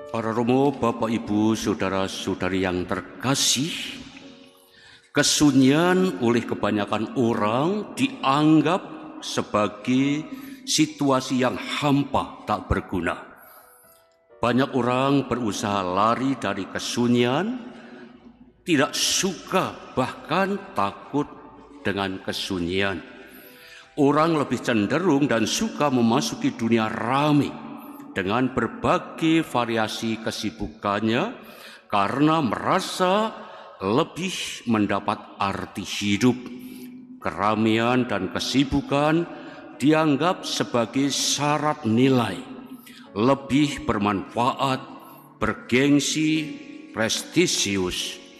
Para romo, Bapak, Ibu, saudara-saudari yang terkasih, kesunyian oleh kebanyakan orang dianggap sebagai situasi yang hampa, tak berguna. Banyak orang berusaha lari dari kesunyian, tidak suka bahkan takut dengan kesunyian. Orang lebih cenderung dan suka memasuki dunia ramai dengan berbagai variasi kesibukannya karena merasa lebih mendapat arti hidup. Keramaian dan kesibukan dianggap sebagai syarat nilai, lebih bermanfaat, bergengsi, prestisius.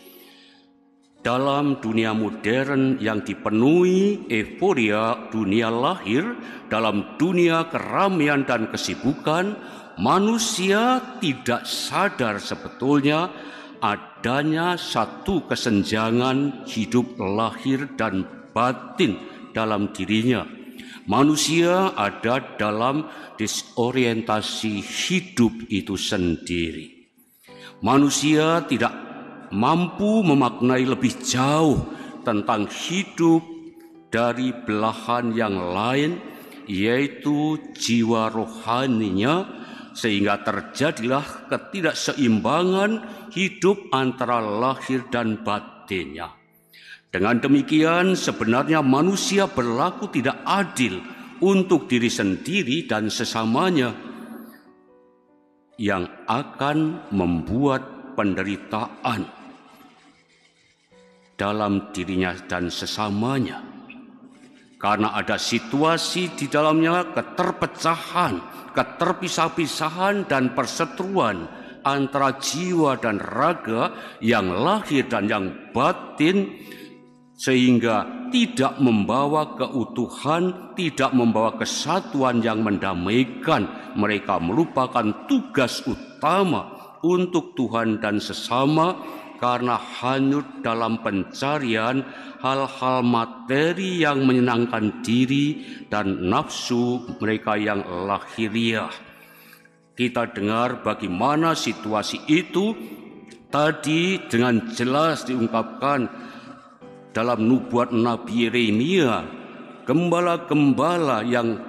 Dalam dunia modern yang dipenuhi euforia dunia lahir, dalam dunia keramaian dan kesibukan, manusia tidak sadar sebetulnya adanya satu kesenjangan hidup lahir dan batin dalam dirinya. Manusia ada dalam disorientasi hidup itu sendiri. Manusia tidak mampu memaknai lebih jauh tentang hidup dari belahan yang lain, yaitu jiwa rohaninya, sehingga terjadilah ketidakseimbangan hidup antara lahir dan batinnya. Dengan demikian, sebenarnya manusia berlaku tidak adil untuk diri sendiri dan sesamanya, yang akan membuat penderitaan dalam dirinya dan sesamanya, karena ada situasi di dalamnya keterpecahan, keterpisah-pisahan dan perseteruan antara jiwa dan raga, yang lahir dan yang batin, sehingga tidak membawa keutuhan, tidak membawa kesatuan yang mendamaikan. Mereka melupakan tugas utama untuk Tuhan dan sesama karena hanyut dalam pencarian hal-hal materi yang menyenangkan diri dan nafsu mereka yang lahiriah. Kita dengar bagaimana situasi itu tadi dengan jelas diungkapkan dalam nubuat Nabi Yeremia. Gembala-gembala yang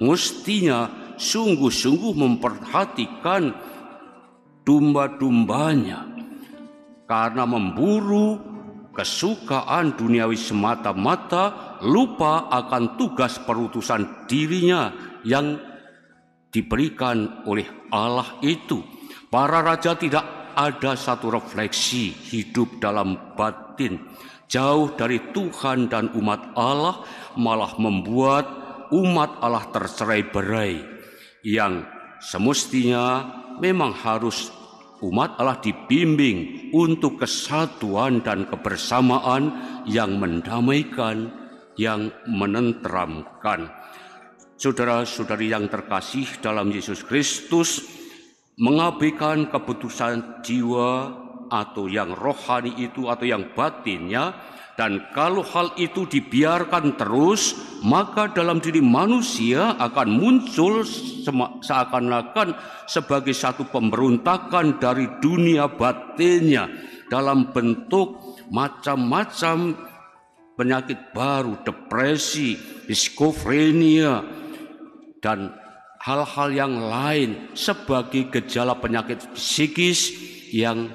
mestinya sungguh-sungguh memperhatikan domba-dombanya, karena memburu kesukaan duniawi semata-mata, lupa akan tugas perutusan dirinya yang diberikan oleh Allah itu. Para raja tidak ada satu refleksi hidup dalam batin, jauh dari Tuhan dan umat Allah, malah membuat umat Allah tercerai-berai, yang semestinya memang harus umat Allah dibimbing untuk kesatuan dan kebersamaan yang mendamaikan, yang menenteramkan. Saudara-saudari yang terkasih dalam Yesus Kristus, mengabaikan keputusan jiwa atau yang rohani itu atau yang batinnya, dan kalau hal itu dibiarkan terus, maka dalam diri manusia akan muncul seakan-akan sebagai satu pemberontakan dari dunia batinnya dalam bentuk macam-macam penyakit baru, depresi, skizofrenia, dan hal-hal yang lain sebagai gejala penyakit psikis yang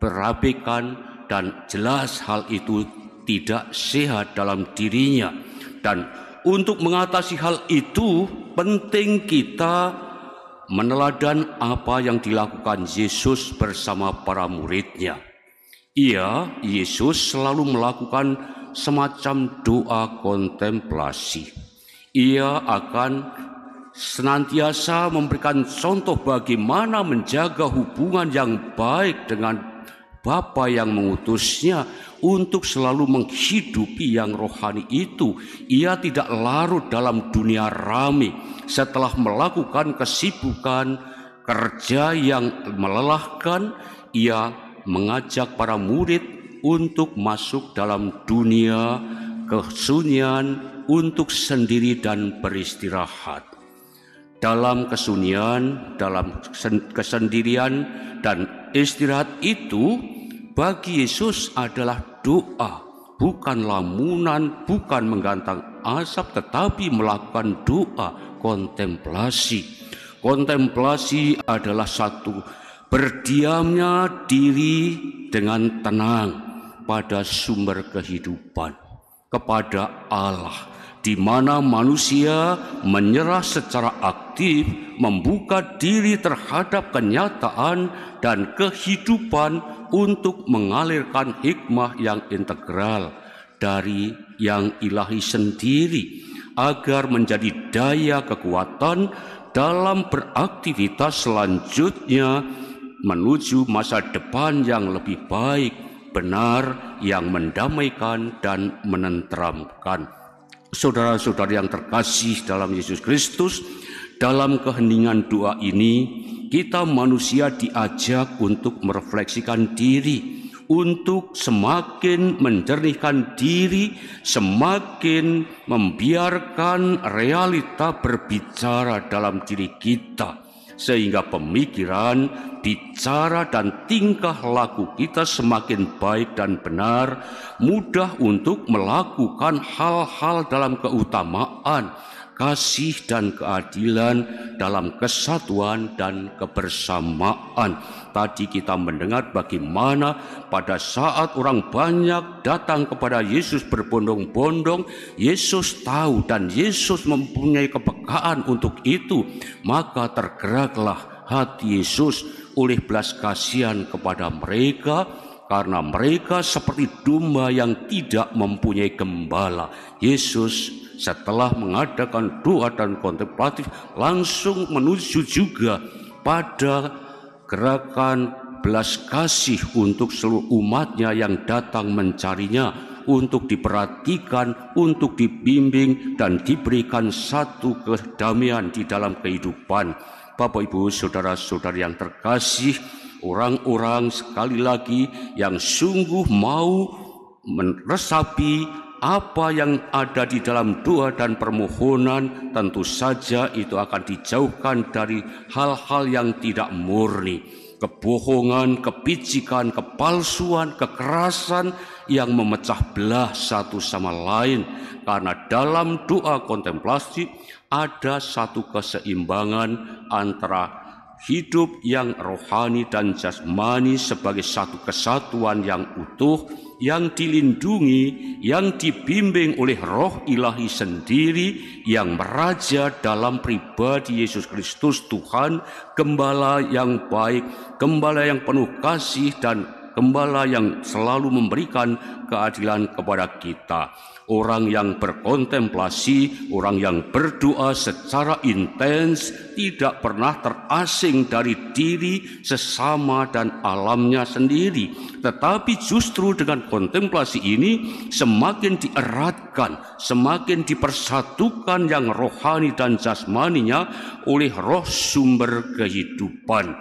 berabaikan, dan jelas hal itu tidak sehat dalam dirinya. Dan untuk mengatasi hal itu penting kita meneladan apa yang dilakukan Yesus bersama para muridnya. Yesus selalu melakukan semacam doa kontemplasi. Ia akan senantiasa memberikan contoh bagaimana menjaga hubungan yang baik dengan Bapa yang mengutusnya untuk selalu menghidupi yang rohani itu. Ia tidak larut dalam dunia ramai. Setelah melakukan kesibukan kerja yang melelahkan, ia mengajak para murid untuk masuk dalam dunia kesunyian untuk sendiri dan beristirahat. dalam kesunyian, dalam kesendirian dan istirahat itu bagi Yesus adalah doa, bukan lamunan, bukan menggantang asap, tetapi melakukan doa, kontemplasi. Kontemplasi adalah satu berdiamnya diri dengan tenang pada sumber kehidupan, kepada Allah, di mana manusia menyerah secara aktif, membuka diri terhadap kenyataan dan kehidupan untuk mengalirkan hikmah yang integral dari yang ilahi sendiri, agar menjadi daya kekuatan dalam beraktivitas selanjutnya menuju masa depan yang lebih baik, benar, yang mendamaikan dan menenteramkan. Saudara-saudara yang terkasih dalam Yesus Kristus, dalam keheningan doa ini kita manusia diajak untuk merefleksikan diri, untuk semakin menjernihkan diri, semakin membiarkan realita berbicara dalam diri kita, sehingga pemikiran, bicara, dan tingkah laku kita semakin baik dan benar, mudah untuk melakukan hal-hal dalam keutamaan, kasih dan keadilan, dalam kesatuan dan kebersamaan. Tadi kita mendengar bagaimana pada saat orang banyak datang kepada Yesus berbondong-bondong, Yesus tahu dan Yesus mempunyai kepekaan untuk itu, maka tergeraklah hati Yesus oleh belas kasihan kepada mereka, karena mereka seperti domba yang tidak mempunyai gembala. Yesus setelah mengadakan doa dan kontemplatif langsung menuju juga pada gerakan belas kasih untuk seluruh umatnya yang datang mencarinya, untuk diperhatikan, untuk dibimbing dan diberikan satu kedamaian di dalam kehidupan. Bapak, Ibu, saudara-saudari yang terkasih, orang-orang sekali lagi yang sungguh mau meresapi apa yang ada di dalam doa dan permohonan, tentu saja itu akan dijauhkan dari hal-hal yang tidak murni, kebohongan, kepicikan, kepalsuan, kekerasan yang memecah belah satu sama lain. Karena dalam doa kontemplasi ada satu keseimbangan antara hidup yang rohani dan jasmani sebagai satu kesatuan yang utuh, yang dilindungi, yang dibimbing oleh Roh Ilahi sendiri yang meraja dalam pribadi Yesus Kristus Tuhan, Gembala yang baik, Gembala yang penuh kasih, dan Gembala yang selalu memberikan keadilan kepada kita. Orang yang berkontemplasi, orang yang berdoa secara intens, tidak pernah terasing dari diri, sesama, dan alamnya sendiri. Tetapi justru dengan kontemplasi ini semakin dieratkan, semakin dipersatukan yang rohani dan jasmaninya oleh roh sumber kehidupan.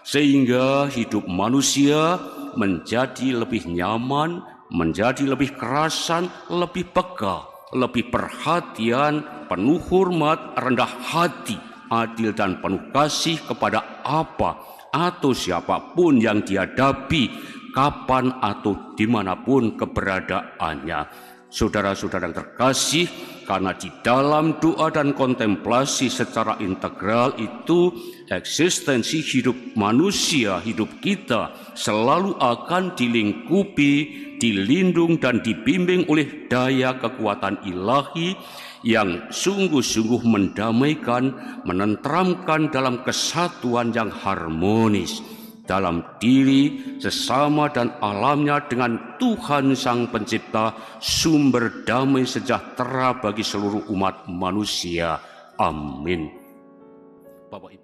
Sehingga hidup manusia menjadi lebih nyaman, menjadi lebih kerasan, lebih peka, lebih perhatian, penuh hormat, rendah hati, adil dan penuh kasih kepada apa atau siapapun yang dihadapi, kapan atau dimanapun keberadaannya. Saudara-saudara yang terkasih, karena di dalam doa dan kontemplasi secara integral itu eksistensi hidup manusia, hidup kita selalu akan dilingkupi, dilindung dan dibimbing oleh daya kekuatan ilahi yang sungguh-sungguh mendamaikan, menenteramkan dalam kesatuan yang harmonis dalam diri, sesama dan alamnya dengan Tuhan Sang Pencipta, sumber damai sejahtera bagi seluruh umat manusia. Amin. Bapak, Ibu.